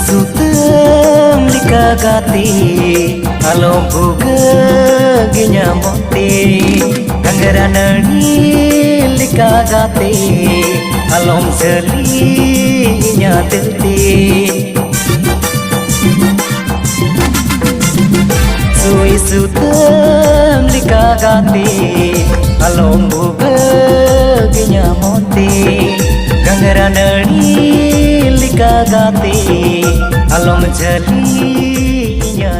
sutem lika gati alom buga ginya monte kangarana ni lika gati alom selinya tete sui sutem lika gati alom buga ginya monte kangarana ni lika gati alom jalinya